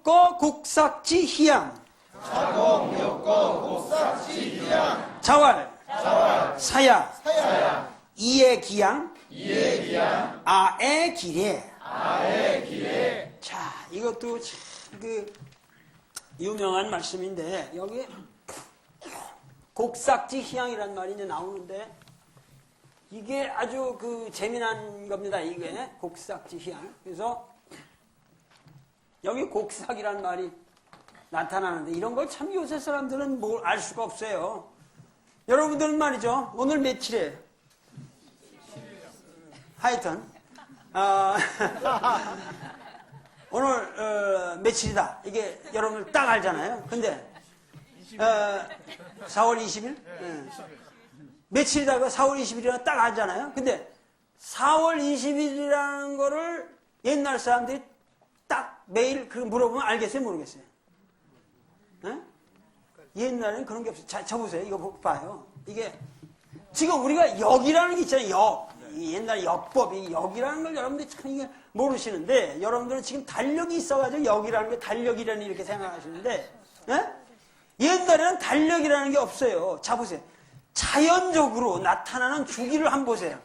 욕거 곡삭지 희양. 자공 욕거 곡삭지 희양. 자왈. 사야. 사야. 이의 기양. 이의 기양. 아의 기례. 아의 기례. 자, 이것도 참 유명한 말씀인데, 여기 곡삭지 희양이란 말이 이제 나오는데, 이게 아주 재미난 겁니다. 이게 곡삭지 희양. 그래서 여기 곡삭이란 말이 나타나는데, 이런 걸 참 요새 사람들은 뭘 알 수가 없어요. 여러분들은 말이죠, 오늘 며칠이에요? 하여튼 오늘 며칠이다, 이게 여러분들 딱 알잖아요. 근데 4월 20일? 며칠이다가 4월 20일이라 딱 알잖아요. 근데 4월 20일이라는 거를 옛날 사람들이 딱 매일 물어보면 알겠어요, 모르겠어요? 옛날에는 그런 게 없어요. 자, 쳐보세요. 이거 봐요. 이게 지금 우리가 역이라는 게 있잖아요. 역. 옛날 역법이 역이라는 걸 여러분들이 참 이게 모르시는데, 여러분들은 지금 달력이 있어가지고 역이라는 게 달력이라는 이렇게 생각하시는데, 옛날에는 달력이라는 게 없어요. 자, 보세요. 자연적으로 나타나는 주기를 한번 보세요.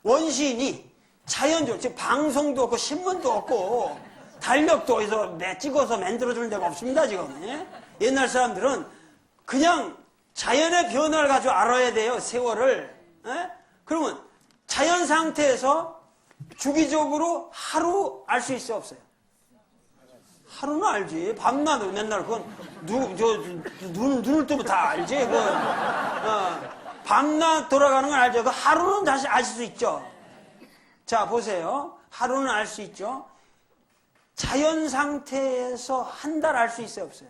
원시인이 자연적으로, 지금 방송도 없고 신문도 없고 달력도 어디서 찍어서 만들어주는 데가 없습니다, 지금. 옛날 사람들은 그냥 자연의 변화를 가지고 알아야 돼요, 세월을. 그러면 자연 상태에서 주기적으로 하루 알 수 있어요, 없어요? 하루는 알지. 밤낮 맨날 그건 눈을 뜨면 다 알지. 밤낮 돌아가는 건 알죠. 그 하루는 다시 아실 수 있죠. 자, 보세요. 하루는 알 수 있죠. 자연 상태에서 한 달 알 수 있어요, 없어요?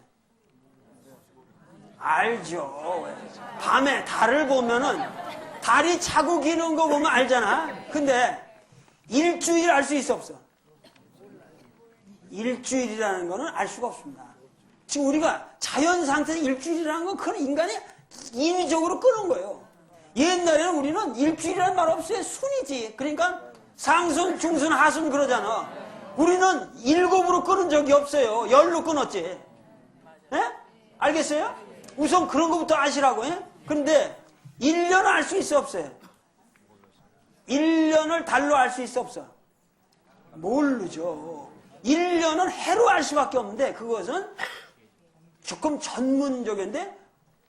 알죠. 밤에 달을 보면은 달이 차고 기는 거 보면 알잖아. 근데 일주일 알 수 있어, 없어? 일주일이라는 거는 알 수가 없습니다. 지금 우리가 자연 상태에서 일주일이라는 건 그건 인간이 인위적으로 끄는 거예요. 옛날에는 우리는 일주일이라는 말 없어요. 순이지. 그러니까 상순, 중순, 하순 그러잖아. 우리는 7으로 끊은 적이 없어요. 10로 끊었지. 알겠어요? 우선 그런 것부터 아시라고. 그런데 1년을 알 수 있어, 없어요? 1년을 달로 알 수 있어, 없어? 모르죠. 1년은 해로 알 수밖에 없는데, 그것은 조금 전문적인데,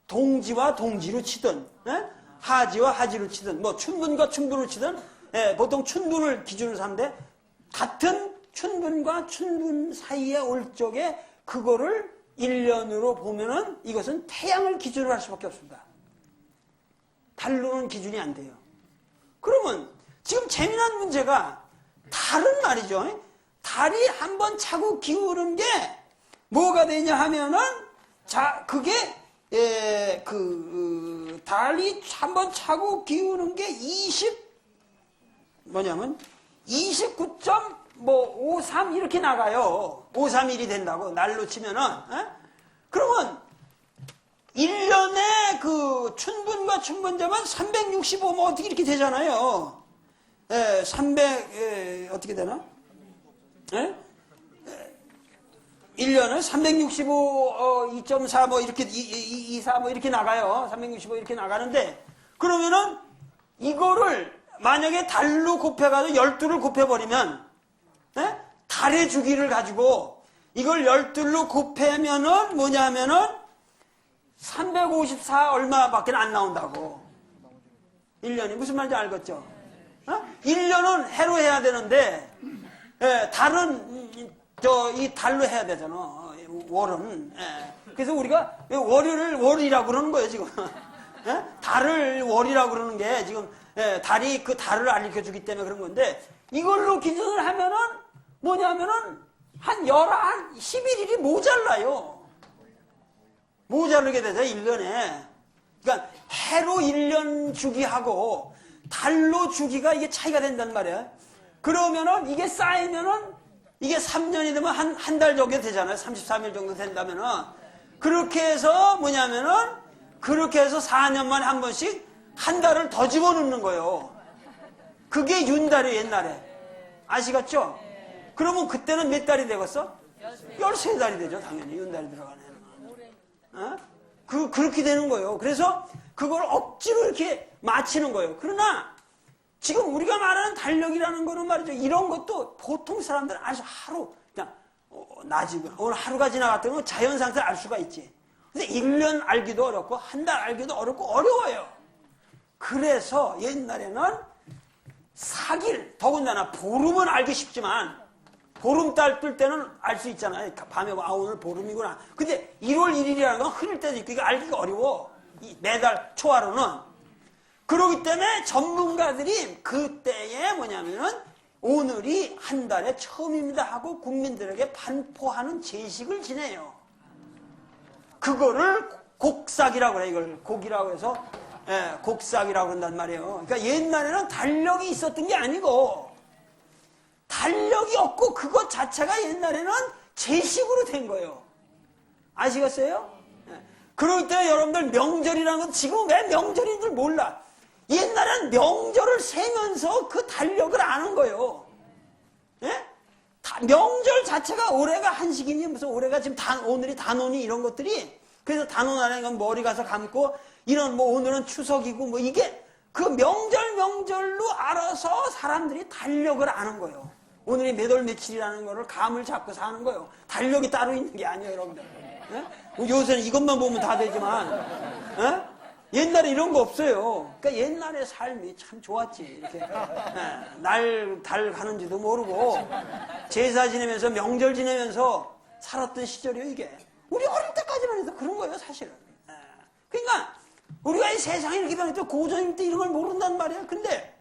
동지와 동지로 치든, 하지와 하지로 치든, 뭐 춘분과 춘분으로 치든, 보통 춘분을 기준으로 삼는데, 같은 춘분과 춘분 사이에 올 적에 그거를 1년으로 보면은 이것은 태양을 기준으로 할 수밖에 없습니다. 달로는 기준이 안 돼요. 그러면 지금 재미난 문제가 달은 말이죠. 달이 한번 차고 기울은 게 뭐가 되냐 하면은, 자, 그게 달이 한번 차고 기우는 게 29.53 이렇게 나가요. 531이 된다고, 날로 치면은. 그러면 1년에 춘분과 춘분자만 365 뭐 어떻게 이렇게 되잖아요. 어떻게 되나? 1년을 365, 2.4 뭐 이렇게, 24 뭐 이렇게 나가요. 365 이렇게 나가는데, 그러면은 이거를 만약에 달로 곱해가지고 12를 곱해버리면, 달의 주기를 가지고 이걸 12로 곱하면은 뭐냐 하면은 354 얼마밖에 안 나온다고. 1년이. 무슨 말인지 알겠죠? 1년은 해로 해야 되는데, 달은 이 달로 해야 되잖아. 월은. 그래서 우리가 월요일을 월이라고 그러는 거예요, 지금. 달을 월이라고 그러는 게 지금, 달이 그 달을 알려주기 때문에 그런 건데, 이걸로 기준을 하면은 뭐냐면은 한 11일이 모자라요. 모자르게 되죠, 1년에. 그러니까 해로 1년 주기하고 달로 주기가 이게 차이가 된단 말이에요. 그러면은 이게 쌓이면은 이게 3년이 되면 한 달 정도 되잖아요. 33일 정도 된다면은. 그렇게 해서 뭐냐면은, 그렇게 해서 4년 만에 한 번씩 한 달을 더 집어넣는 거예요. 그게 윤달이에요, 옛날에. 아시겠죠? 그러면 그때는 몇 달이 되겠어? 13달이 되죠, 당연히. 윤달이 들어가는 해는. 그렇게 되는 거예요. 그래서 그걸 억지로 이렇게 맞추는 거예요. 그러나 지금 우리가 말하는 달력이라는 거는 말이죠. 이런 것도 보통 사람들은 아주 하루, 그냥 낮이고 오늘 하루가 지나갔다는 건 자연 상태를 알 수가 있지. 근데 1년 알기도 어렵고 한 달 알기도 어렵고 어려워요. 그래서 옛날에는 사길, 더군다나 보름은 알기 쉽지만 보름달 뜰 때는 알 수 있잖아요. 밤에 오늘 보름이구나. 근데 1월 1일이라는 건 흐릴 때도 있고 이거 알기가 어려워. 매달 초하루는. 그렇기 때문에 전문가들이 그때에 뭐냐면은 오늘이 한 달에 처음입니다 하고 국민들에게 반포하는 제식을 지내요. 그거를 곡삭이라고 그래. 이걸 곡이라고 해서 곡삭이라고 그런단 말이에요. 그러니까 옛날에는 달력이 있었던 게 아니고 달력이 없고 그것 자체가 옛날에는 제식으로 된 거예요. 아시겠어요? 그럴 때 여러분들 명절이라는 건 지금 왜 명절인 줄 몰라. 옛날엔 명절을 세면서 그 달력을 아는 거예요. 예? 명절 자체가 올해가 한식이니 무슨 올해가 지금 오늘이 단오니 이런 것들이 그래서 단오 날에 머리 가서 감고 이런 뭐 오늘은 추석이고 뭐 이게 그 명절로 알아서 사람들이 달력을 아는 거예요. 오늘이 몇 월 며칠이라는 거를 감을 잡고 사는 거예요. 달력이 따로 있는 게 아니에요, 여러분들. 예? 요새는 이것만 보면 다 되지만, 예? 옛날에 이런 거 없어요. 그러니까 옛날의 삶이 참 좋았지. 이렇게 달 가는지도 모르고 제사 지내면서 명절 지내면서 살았던 시절이에요, 이게. 우리 어릴 때까지만 해도 그런 거예요, 사실은. 그러니까 우리가 이 세상이 이렇게 변했을 때 고전일 때 이런 걸 모른단 말이에요. 근데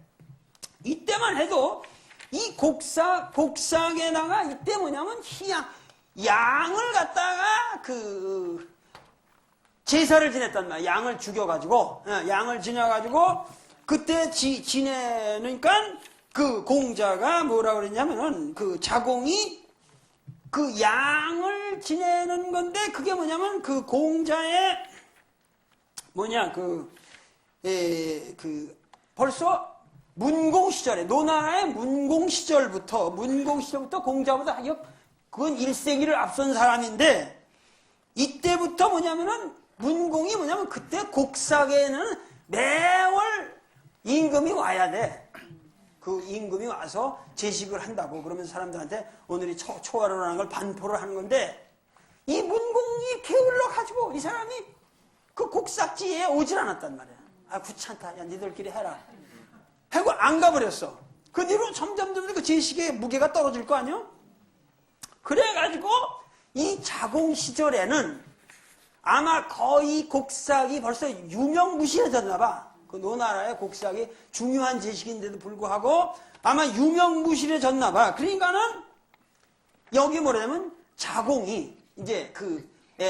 이때만 해도 이 곡삭에다가 이때 뭐냐면 양을 갖다가 제사를 지냈단 말이야. 양을 죽여가지고, 양을 지내가지고, 그때 지내니까 그 공자가 뭐라 그랬냐면은 그 자공이 그 양을 지내는 건데 그게 뭐냐면 그 공자의 벌써 문공 시절에, 노나라의 문공 시절부터 공자보다 그건 1세기를 앞선 사람인데 이때부터 문공이 그때 곡삭에는 매월 임금이 와야 돼. 그 임금이 와서 제식을 한다고. 그러면서 사람들한테 오늘이 초하루라는 걸 반포를 하는 건데 이 문공이 게을러가지고 이 사람이 그 곡삭지에 오질 않았단 말이야. 아, 귀찮다. 야, 니들끼리 해라. 하고 안 가버렸어. 그 뒤로 점점 그 제식의 무게가 떨어질 거 아니야? 그래가지고 이 자공 시절에는 아마 거의 곡삭이 벌써 유명무실해졌나 봐. 그 노나라의 곡삭이 중요한 제식인데도 불구하고 아마 유명무실해졌나 봐. 그러니까는 여기 뭐냐면 자공이 이제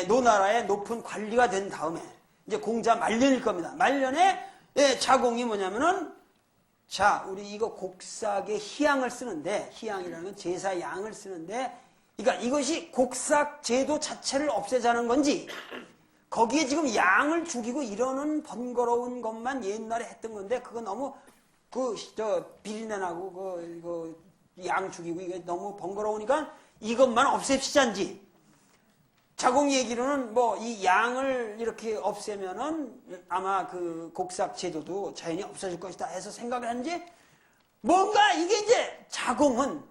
노나라의 높은 관리가 된 다음에 이제 공자 말년일 겁니다. 말년에 자공이 뭐냐면은 자, 우리 이거 곡삭에 희양을 쓰는데 희양이라는 건 제사 양을 쓰는데 그러니까 이것이 곡삭 제도 자체를 없애자는 건지 거기에 지금 양을 죽이고 이러는 번거로운 것만 옛날에 했던 건데 그거 너무 비린내 나고 양 죽이고 이게 너무 번거로우니까 이것만 없앱시잔지 자공 얘기로는 이 양을 이렇게 없애면은 아마 그 곡삭 제도도 자연히 없어질 것이다 해서 생각을 하는지 뭔가 이게 이제 자공은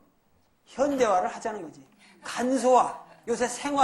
현대화를 하자는 거지. 간소화, 요새 생활